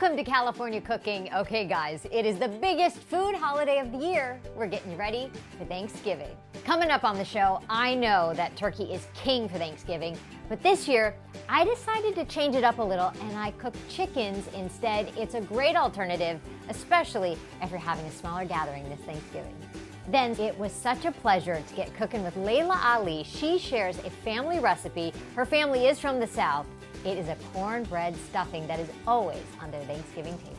Welcome to California Cooking. Okay guys, it is the biggest food holiday of the year. We're getting ready for Thanksgiving. Coming up on the show, I know that turkey is king for Thanksgiving, but this year I decided to change it up a little and I cooked chickens instead. It's a great alternative, especially if you're having a smaller gathering this Thanksgiving. Then it was such a pleasure to get cooking with Laila Ali. She shares a family recipe. Her family is from the South. It is a cornbread stuffing that is always on their Thanksgiving table.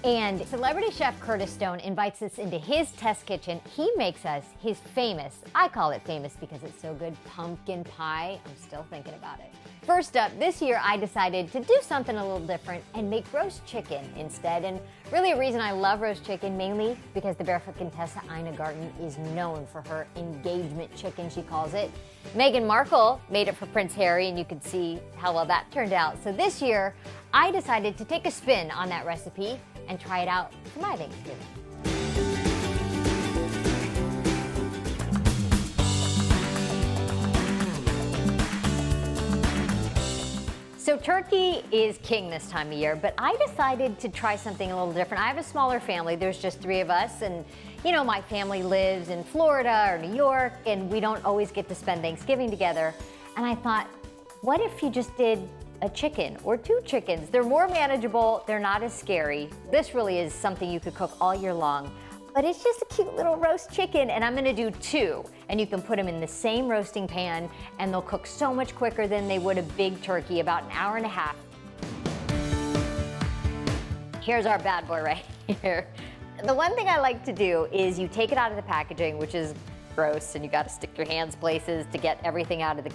And celebrity chef Curtis Stone invites us into his test kitchen. He makes us his famous, I call it famous because it's so good, pumpkin pie. I'm still thinking about it. First up, this year I decided to do something a little different and make roast chicken instead. And really a reason I love roast chicken, mainly because the Barefoot Contessa Ina Garten is known for her engagement chicken, she calls it. Meghan Markle made it for Prince Harry, and you can see how well that turned out. So this year, I decided to take a spin on that recipe and try it out for my Thanksgiving. So turkey is king this time of year, but I decided to try something a little different. I have a smaller family, there's just 3 of us, and you know, my family lives in Florida or New York, and we don't always get to spend Thanksgiving together. And I thought, what if you just did a chicken or 2 chickens? They're more manageable, they're not as scary. This really is something you could cook all year long. But it's just a cute little roast chicken, and I'm gonna do 2. And you can put them in the same roasting pan, and they'll cook so much quicker than they would a big turkey, about an hour and a half. Here's our bad boy right here. The one thing I like to do is you take it out of the packaging, which is gross, and you gotta stick your hands places to get everything out of the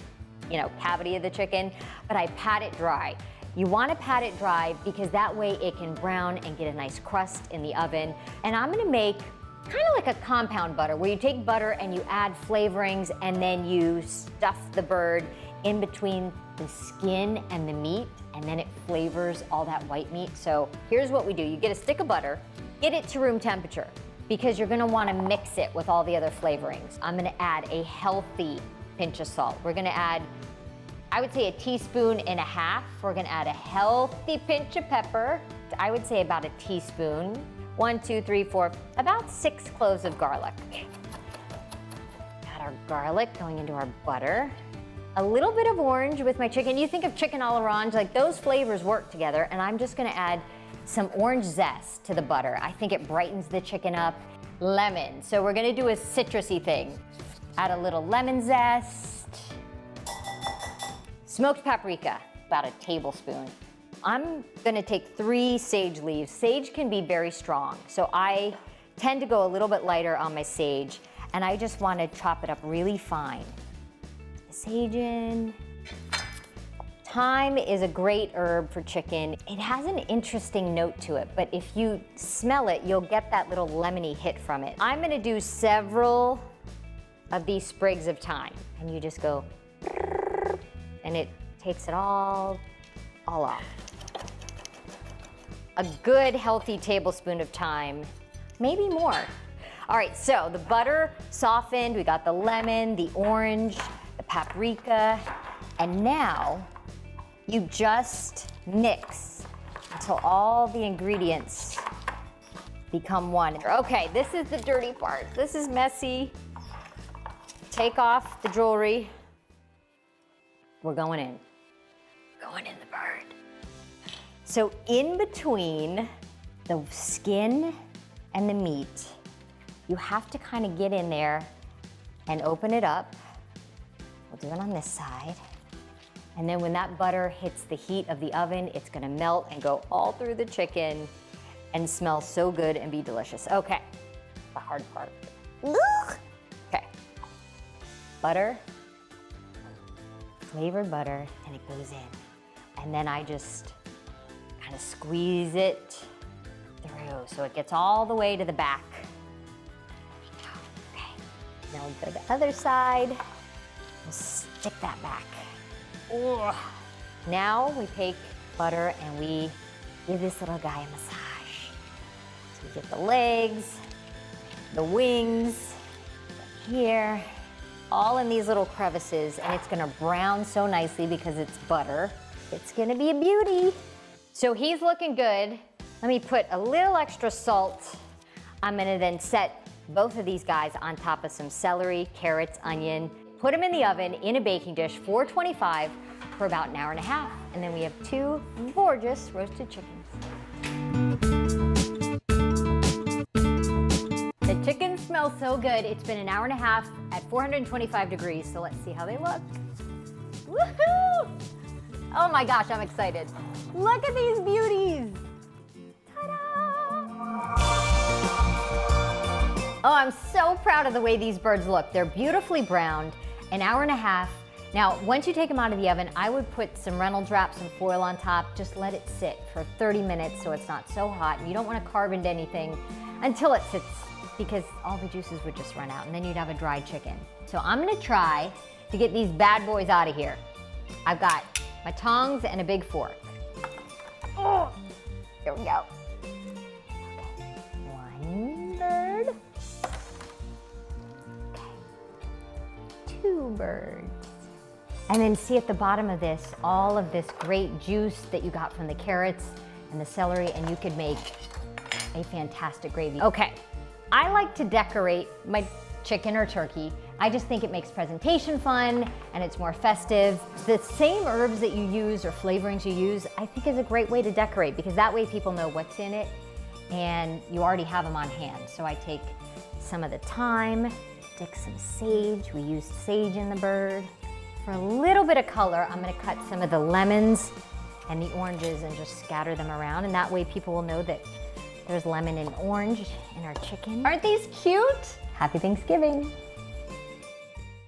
cavity of the chicken, but I pat it dry. You want to pat it dry because that way it can brown and get a nice crust in the oven. And I'm going to make kind of like a compound butter, where you take butter and you add flavorings and then you stuff the bird in between the skin and the meat, and then it flavors all that white meat. So here's what we do. You get a stick of butter, get it to room temperature, because you're going to want to mix it with all the other flavorings. I'm going to add a healthy pinch of salt. We're going to add, I would say, 1.5 teaspoons. We're gonna add a healthy pinch of pepper. I would say about 1 teaspoon. 1, 2, 3, 4, about 6 cloves of garlic. Got our garlic going into our butter. A little bit of orange with my chicken. You think of chicken a l'orange, like those flavors work together, and I'm just gonna add some orange zest to the butter. I think it brightens the chicken up. Lemon, so we're gonna do a citrusy thing. Add a little lemon zest. Smoked paprika, about 1 tablespoon. I'm gonna take 3 sage leaves. Sage can be very strong, so I tend to go a little bit lighter on my sage, and I just wanna chop it up really fine. Sage in. Thyme is a great herb for chicken. It has an interesting note to it, but if you smell it, you'll get that little lemony hit from it. I'm gonna do several of these sprigs of thyme, and you just go, and it takes it all off. A good healthy tablespoon of thyme, maybe more. All right, so the butter softened, we got the lemon, the orange, the paprika, and now you just mix until all the ingredients become one. Okay, this is the dirty part. This is messy. Take off the jewelry. We're going in. Going in the bird. So in between the skin and the meat, you have to kind of get in there and open it up. We'll do it on this side. And then when that butter hits the heat of the oven, it's gonna melt and go all through the chicken and smell so good and be delicious. Okay, the hard part. Okay, butter. Flavored butter, and it goes in. And then I just kind of squeeze it through so it gets all the way to the back. Okay, now we'll go to the other side. We'll stick that back. Ugh. Now we take butter and we give this little guy a massage. So we get the legs, the wings, here, all in these little crevices, and it's gonna brown so nicely because it's butter. It's gonna be a beauty. So he's looking good. Let me put a little extra salt. I'm gonna then set both of these guys on top of some celery, carrots, onion. Put them in the oven in a baking dish, 425, for about an hour and a half. And then we have 2 gorgeous roasted chickens. The chickens smell so good. It's been an hour and a half at 425 degrees, so let's see how they look. Woohoo! Oh my gosh, I'm excited. Look at these beauties. Oh, I'm so proud of the way these birds look. They're beautifully browned, an hour and a half. Now, once you take them out of the oven, I would put some Reynolds wrap, some foil on top, just let it sit for 30 minutes so it's not so hot. You don't want to carve into anything until it sits, because all the juices would just run out and then you'd have a dry chicken. So I'm gonna try to get these bad boys out of here. I've got my tongs and a big fork. Oh, here we go. Okay. 1 bird. 2 birds. And then see at the bottom of this, all of this great juice that you got from the carrots and the celery, and you could make a fantastic gravy. Okay, I like to decorate my chicken or turkey. I just think it makes presentation fun and it's more festive. The same herbs that you use or flavorings you use, I think is a great way to decorate, because that way people know what's in it and you already have them on hand. So I take some of the thyme, stick some sage. We used sage in the bird. For a little bit of color, I'm gonna cut some of the lemons and the oranges and just scatter them around, and that way people will know that there's lemon and orange in our chicken. Aren't these cute? Happy Thanksgiving.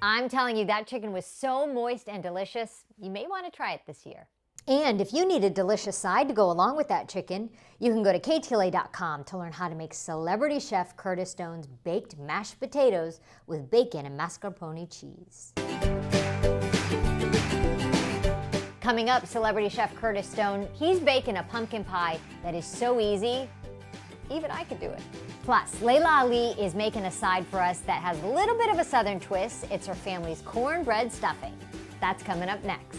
I'm telling you, that chicken was so moist and delicious, you may want to try it this year. And if you need a delicious side to go along with that chicken, you can go to ktla.com to learn how to make celebrity chef Curtis Stone's baked mashed potatoes with bacon and mascarpone cheese. Coming up, celebrity chef Curtis Stone, he's baking a pumpkin pie that is so easy, even I could do it. Plus, Laila Ali is making a side for us that has a little bit of a southern twist. It's her family's cornbread stuffing. That's coming up next.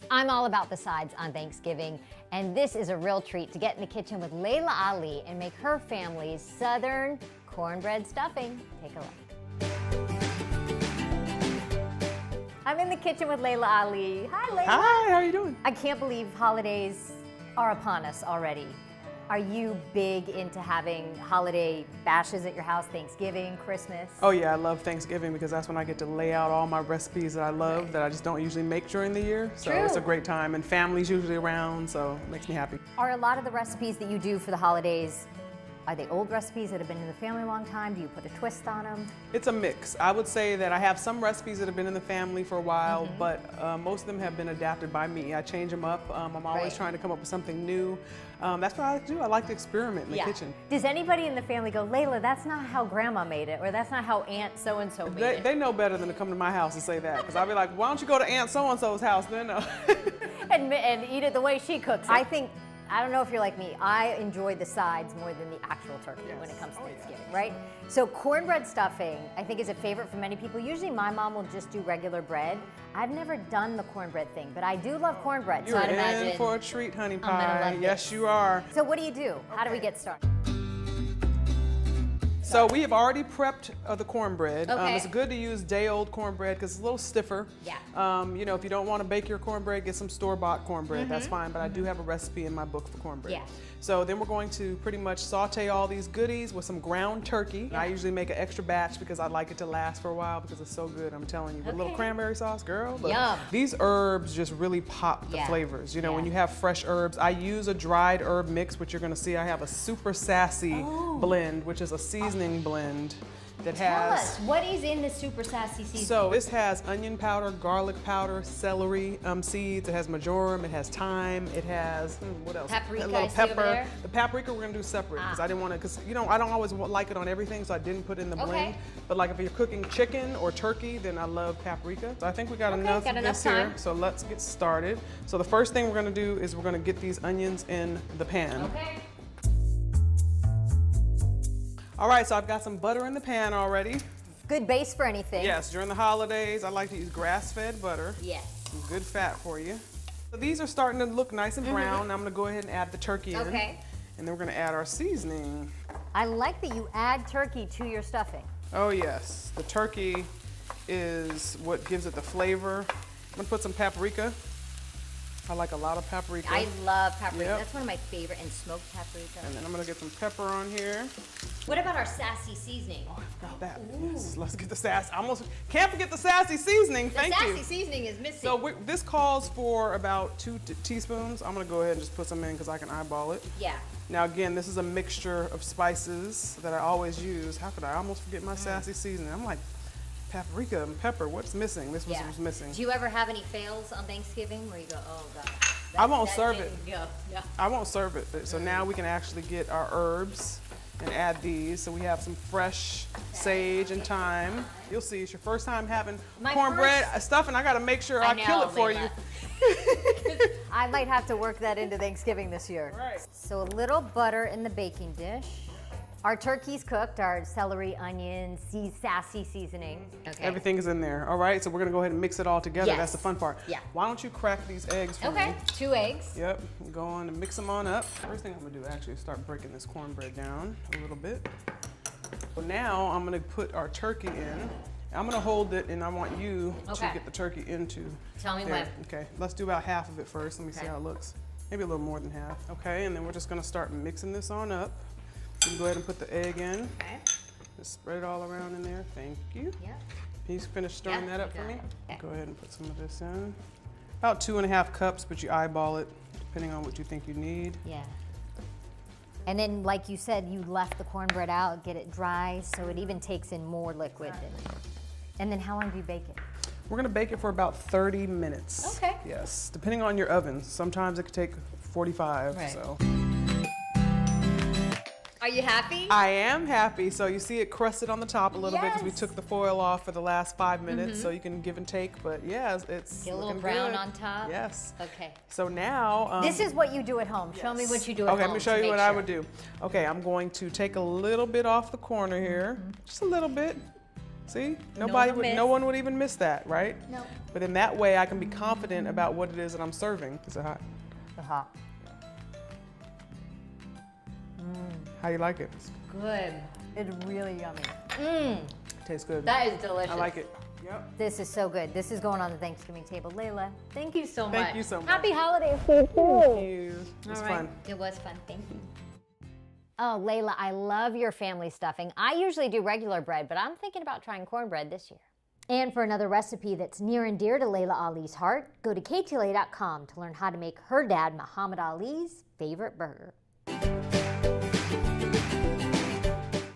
I'm all about the sides on Thanksgiving, and this is a real treat to get in the kitchen with Laila Ali and make her family's southern cornbread stuffing. Take a look. I'm in the kitchen with Laila Ali. Hi, Laila. Hi, how are you doing? I can't believe holidays are upon us already. Are you big into having holiday bashes at your house, Thanksgiving, Christmas? Oh yeah, I love Thanksgiving because that's when I get to lay out all my recipes that I love that I just don't usually make during the year. So True. It's a great time, and family's usually around, so it makes me happy. Are a lot of the recipes that you do for the holidays, are they old recipes that have been in the family a long time? Do you put a twist on them? It's a mix. I would say that I have some recipes that have been in the family for a while, but most of them have been adapted by me. I change them up. I'm always trying to come up with something new. That's what I like to do. I like to experiment in the kitchen. Does anybody in the family go, Laila, that's not how grandma made it, or that's not how Aunt so-and-so made it? They know better than to come to my house and say that, because I'll be like, why don't you go to Aunt so-and-so's house? Then and eat it the way she cooks it. I don't know if you're like me, I enjoy the sides more than the actual turkey when it comes to Thanksgiving, right? So cornbread stuffing, I think, is a favorite for many people. Usually my mom will just do regular bread. I've never done the cornbread thing, but I do love cornbread. You're so I'd imagine in for a treat, honey I'm gonna pie. love Yes, this. you are. So what do you do? How do we get started? So we have already prepped the cornbread. Okay. It's good to use day-old cornbread because it's a little stiffer. Yeah. You know, if you don't want to bake your cornbread, get some store-bought cornbread. That's fine, but I do have a recipe in my book for cornbread. Yeah. So then we're going to pretty much saute all these goodies with some ground turkey. I usually make an extra batch because I like it to last for a while because it's so good, I'm telling you. With a little cranberry sauce, girl. Look. Yum. These herbs just really pop the flavors. You know, when you have fresh herbs, I use a dried herb mix, which you're going to see I have a super sassy blend, which is a seasoning blend that Tell has. us, what is in the super sassy seasoning? So this has onion powder, garlic powder, celery seeds. It has marjoram. It has thyme. It has what else? Paprika, A little I see over pepper. there. The paprika we're gonna do separate because I didn't want to. Because you know I don't always like it on everything, so I didn't put it in the blend. But like if you're cooking chicken or turkey, then I love paprika. So I think we got enough of this here. So let's get started. So the first thing we're gonna do is we're gonna get these onions in the pan. Okay. All right, so I've got some butter in the pan already. Good base for anything. Yes, during the holidays, I like to use grass-fed butter. Yes. Some good fat for you. So these are starting to look nice and brown. I'm gonna go ahead and add the turkey in. Okay. And then we're gonna add our seasoning. I like that you add turkey to your stuffing. Oh yes, the turkey is what gives it the flavor. I'm gonna put some paprika. I like a lot of paprika. I love paprika. Yep. That's one of my favorite, and smoked paprika. And then I'm gonna get some pepper on here. What about our sassy seasoning? Oh, I forgot that. Yes, let's get the sass. I almost can't forget the sassy seasoning. Thank you. The sassy seasoning is missing. So this calls for about 2 teaspoons. I'm gonna go ahead and just put some in because I can eyeball it. Yeah. Now again, this is a mixture of spices that I always use. How could I almost forget my sassy seasoning? I'm like, paprika and pepper, what's missing? This was what's missing. Do you ever have any fails on Thanksgiving where you go, oh God? I won't serve it. Yeah. I won't serve it. So now we can actually get our herbs and add these. So we have some fresh sage and thyme. You'll see, it's your first time having cornbread stuffing. I gotta make sure I kill it for you. I might have to work that into Thanksgiving this year. Right. So a little butter in the baking dish. Our turkey's cooked, our celery, onion, sassy seasoning. Okay. Everything is in there. All right, so we're gonna go ahead and mix it all together. Yes. That's the fun part. Yeah. Why don't you crack these eggs for me? Okay, 2 eggs. Yep, go on and mix them on up. First thing I'm gonna do actually is start breaking this cornbread down a little bit. So now I'm gonna put our turkey in. I'm gonna hold it and I want you to get the turkey into Tell me there. when. Okay, let's do about half of it first. Let me see how it looks. Maybe a little more than half. Okay, and then we're just gonna start mixing this on up. You can go ahead and put the egg in. Okay. Just spread it all around in there. Thank you. Yep. Can you finish stirring that up for me? Okay. Go ahead and put some of this in. About 2.5 cups, but you eyeball it depending on what you think you need. Yeah. And then, like you said, you left the cornbread out, get it dry, so it even takes in more liquid. And then how long do you bake it? We're gonna bake it for about 30 minutes. Okay. Yes, depending on your oven. Sometimes it could take 45, Right. so. Are you happy? I am happy. So you see it crusted on the top a little bit because we Yes. took the foil off for the last 5 minutes, so you can give and take. But yeah, it's Get a little looking brown good. on top. Yes. Okay. So now. This is what you do at home. Show me what you do at home. Okay, let me show to you make what I sure. would do. Okay, I'm going to take a little bit off the corner here, just a little bit. See, no one would even miss that, right? No. But in that way, I can be confident about what it is that I'm serving. Is it hot? hot. How you like it? Good. It's really yummy. Tastes good. That is delicious. I like it. Yep. This is so good. This is going on the Thanksgiving table. Layla, thank you so much. Thank you so much. Happy holidays. Thank you. It was All right. fun. It was fun. Thank you. Oh, Layla, I love your family stuffing. I usually do regular bread, but I'm thinking about trying cornbread this year. And for another recipe that's near and dear to Laila Ali's heart, go to KTLA.com to learn how to make her dad Muhammad Ali's favorite burger.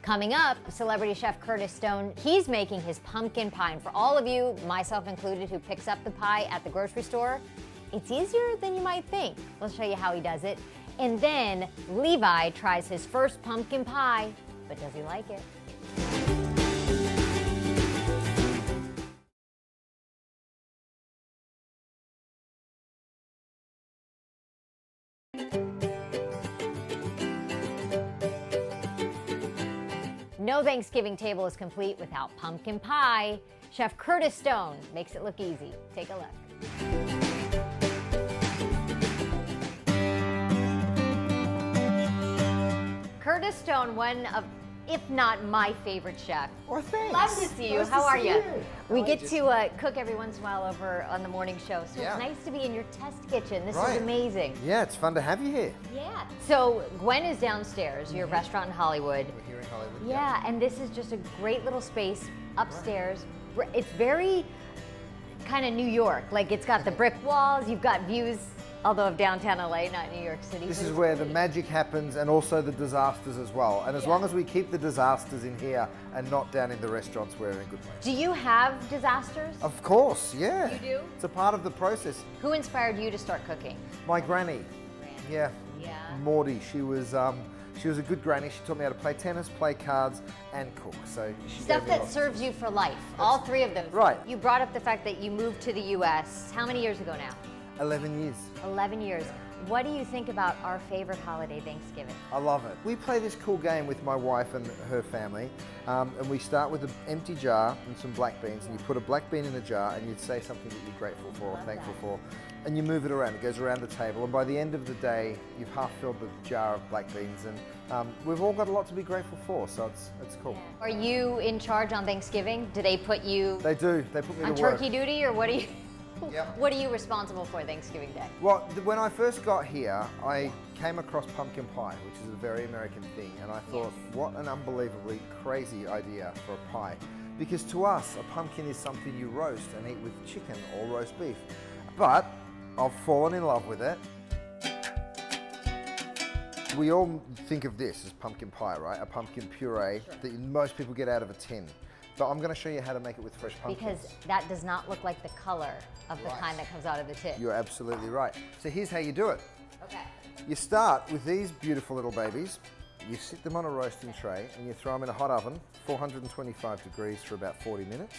Coming up, celebrity chef Curtis Stone, he's making his pumpkin pie. And for all of you, myself included, who picks up the pie at the grocery store, it's easier than you might think. We'll show you how he does it. And then Levi tries his first pumpkin pie, but does he like it? No Thanksgiving table is complete without pumpkin pie. Chef Curtis Stone makes it look easy. Take a look. Curtis Stone, one of, if not my favorite chef. Well, thanks. Love to see you. Nice How to are see you? you. We How are get you? to cook every once in a while over on the morning show, so Yeah. it's nice to be in your test kitchen. This Right. is amazing. Yeah, it's fun to have you here. Yeah. So Gwen is downstairs, your restaurant in Hollywood. We're here in Hollywood. Yeah, and this is just a great little space upstairs. It's very kind of New York. Like it's got the brick walls, you've got views, although of downtown LA, not New York City. This but is it's where the great. magic happens and also the disasters as well. And as long as we keep the disasters in here and not down in the restaurants, we're in a good place. Do you have disasters? Of course, yeah. You do? It's a part of the process. Who inspired you to start cooking? My granny. Yeah. Yeah. Morty, she was a good granny. She taught me how to play tennis, play cards, and cook. So she Stuff gave me that lots. serves you for life. All three of them. Right. You brought up the fact that you moved to the U.S. How many years ago now? 11 years. 11 years. What do you think about our favorite holiday, Thanksgiving? I love it. We play this cool game with my wife and her family, and we start with an empty jar and some black beans, and you put a black bean in a jar and you'd say something that you're grateful for or thankful for, and you move it around. It goes around the table, and by the end of the day, you've half filled the jar of black beans, and we've all got a lot to be grateful for, so it's cool. Are you in charge on Thanksgiving? Do they put you They do. They put me on to work. turkey duty, or what do you? Yep. What are you responsible for Thanksgiving Day? Well, when I first got here, I came across pumpkin pie, which is a very American thing, and I thought, what an unbelievably crazy idea for a pie. Because to us, a pumpkin is something you roast and eat with chicken or roast beef. But I've fallen in love with it. We all think of this as pumpkin pie, right? A pumpkin puree that most people get out of a tin. But I'm going to show you how to make it with fresh pumpkins. Because that does not look like the color of the kind that comes out of the tin. You're absolutely right. So here's how you do it. Okay. You start with these beautiful little babies. You sit them on a roasting tray and you throw them in a hot oven, 425 degrees for about 40 minutes.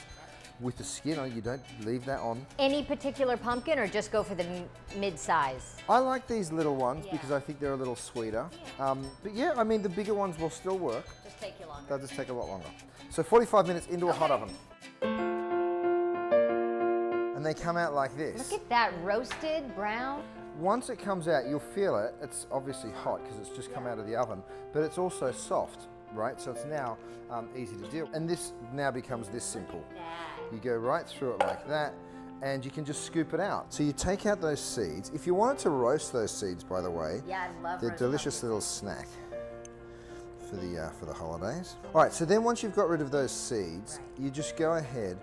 With the skin on, you don't leave that on. Any particular pumpkin, or just go for the mid-size? I like these little ones because I think they're a little sweeter. But yeah, I mean, the bigger ones will still work. Just take you longer. They'll just take a lot longer. So 45 minutes into a hot oven. And they come out like this. Look at that, roasted, brown. Once it comes out, you'll feel it. It's obviously hot because it's just come out of the oven, but it's also soft, right? So it's now easy to deal. And this now becomes this simple. You go right through it like that, and you can just scoop it out. So you take out those seeds. If you wanted to roast those seeds, by the way, Yeah, I love they're a delicious little snack for the holidays. All right, so then once you've got rid of those seeds, you just go ahead,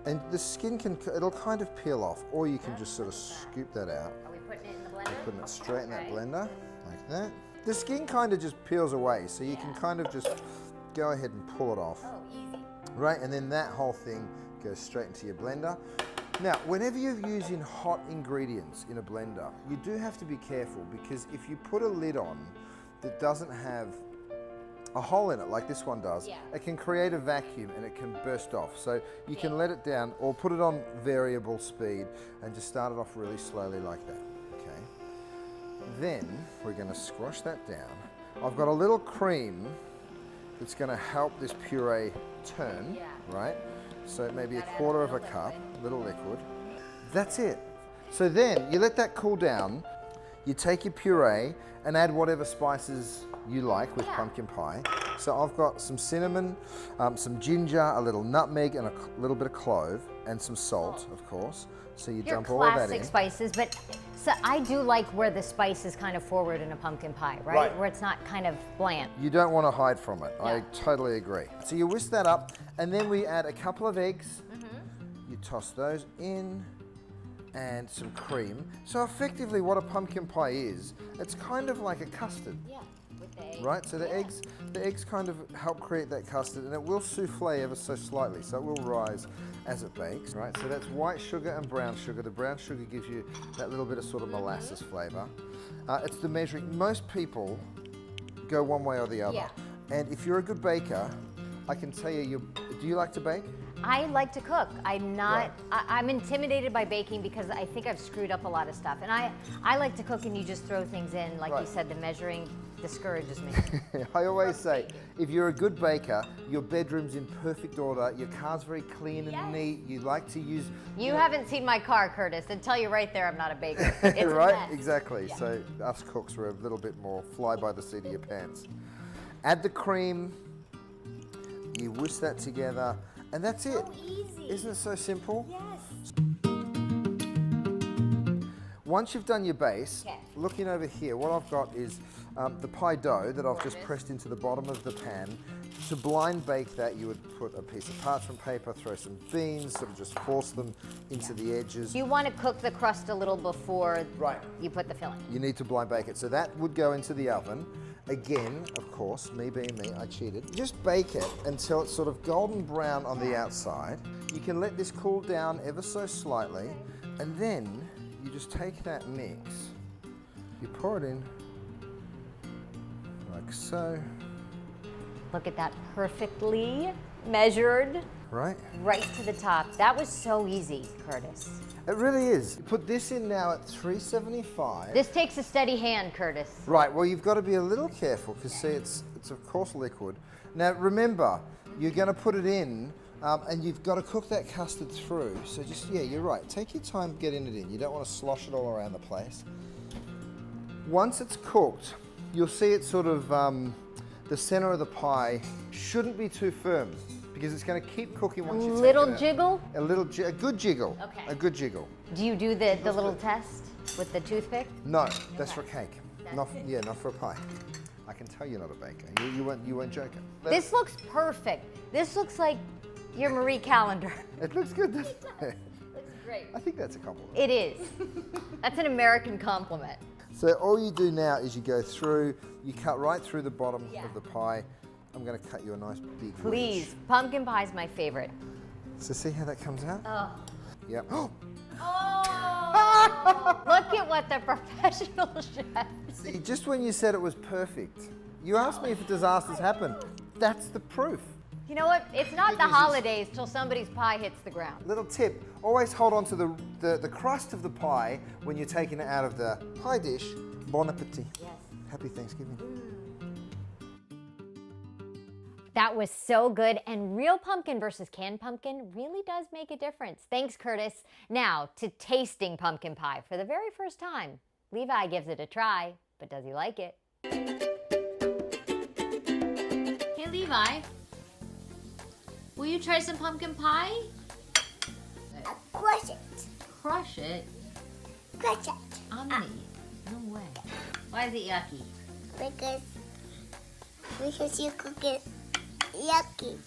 and the skin it'll kind of peel off, or you can just sort of scoop that out. Are we putting it in the blender? Putting it straight in that blender, like that. The skin kind of just peels away, so you can kind of just go ahead and pull it off. Oh, easy. Right, and then that whole thing goes straight into your blender. Now, whenever you're using hot ingredients in a blender, you do have to be careful, because if you put a lid on that doesn't have a hole in it like this one does, it can create a vacuum and it can burst off. So you can let it down or put it on variable speed and just start it off really slowly like that. Okay. Then we're going to squash that down. I've got a little cream that's going to help this puree turn, right? So maybe a quarter of a cup, a little liquid. That's it. So then you let that cool down. You take your puree and add whatever spices you like with pumpkin pie. So I've got some cinnamon, some ginger, a little nutmeg, and a little bit of clove, and some salt, of course. So you dump all of that in. Classic spices, but so I do like where the spice is kind of forward in a pumpkin pie, right? Where it's not kind of bland. You don't want to hide from it. I totally agree. So you whisk that up, and then we add a couple of eggs. You toss those in, and some cream. So effectively what a pumpkin pie is, it's kind of like a custard. Yeah, with the eggs. Right, so the eggs kind of help create that custard, and it will souffle ever so slightly, so it will rise as it bakes. Right, so that's white sugar and brown sugar. The brown sugar gives you that little bit of sort of molasses flavour. It's the measuring. Most people go one way or the other. Yeah. And if you're a good baker, I can tell you, do you like to bake? I like to cook. I'm not, I'm intimidated by baking because I think I've screwed up a lot of stuff. And I like to cook and you just throw things in. Like you said, the measuring discourages me. I always say, if you're a good baker, your bedroom's in perfect order, your car's very clean and neat, you like to use... You haven't seen my car, Curtis, and tell you right there I'm not a baker. It's right? a mess. Exactly. So us cooks were a little bit more fly by the seat of your pants. Add the cream, you whisk that together, and that's it. So easy. Isn't it so simple? Yes. Once you've done your base, looking over here, what I've got is the pie dough that I've just pressed into the bottom of the pan. To blind bake that, you would put a piece of parchment paper, throw some beans, sort of just force them into the edges. You want to cook the crust a little before you put the filling. You need to blind bake it. So that would go into the oven. Again, of course, me being me, I cheated. Just bake it until it's sort of golden brown on the outside. You can let this cool down ever so slightly, and then you just take that mix, you pour it in like so. Look at that, perfectly measured. right? Right to the top. That was so easy, Curtis. It really is. Put this in now at 375. This takes a steady hand, Curtis. Right, well you've got to be a little careful because see it's of course liquid. Now remember, you're going to put it in and you've got to cook that custard through. So just, yeah, you're right. Take your time getting it in. You don't want to slosh it all around the place. Once it's cooked, you'll see it sort of, the center of the pie shouldn't be too firm because it's going to keep cooking once you take it out. Little jiggle? A good jiggle. Okay. A good jiggle. Do you do the little test with the toothpick? No, that's for cake. Not for a pie. I can tell you're not a baker. You weren't joking. This looks perfect. This looks like your Marie Calendar. It looks good, doesn't it? Looks great. I think that's a compliment. It is. That's an American compliment. So all you do now is you go through, you cut right through the bottom of the pie. I'm going to cut you a nice big Please. wedge. Pumpkin pie is my favorite. So see how that comes out? Oh. Yep. Oh! Look at what the professional chef. See, just when you said it was perfect, you asked me if disasters happen. That's the proof. You know what? It's not Good the news is- holidays till somebody's pie hits the ground. Little tip, always hold on to the crust of the pie when you're taking it out of the pie dish. Bon appetit. Yes. Happy Thanksgiving. That was so good, and real pumpkin versus canned pumpkin really does make a difference. Thanks, Curtis. Now, to tasting pumpkin pie for the very first time. Levi gives it a try, but does he like it? Hey, Levi. Will you try some pumpkin pie? Crush it. Crush it? Crush it. I'm gonna eat. No way. Why is it yucky? Because you cook it yucky.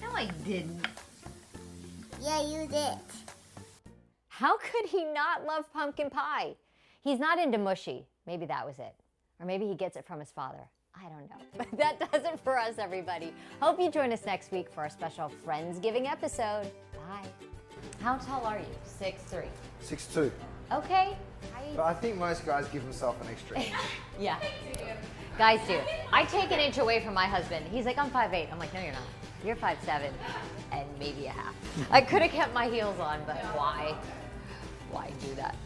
No, I didn't. Yeah, you did. How could he not love pumpkin pie? He's not into mushy. Maybe that was it. Or maybe he gets it from his father. I don't know. But that does it for us, everybody. Hope you join us next week for our special Friendsgiving episode. Bye. How tall are you? 6'3". 6'2". Okay. But I think most guys give themselves an extra inch. Yeah. Guys do. I take an inch away from my husband. He's like, I'm 5'8". I'm like, no, you're not. You're 5'7", and maybe a half. I could have kept my heels on, but why? Why do that?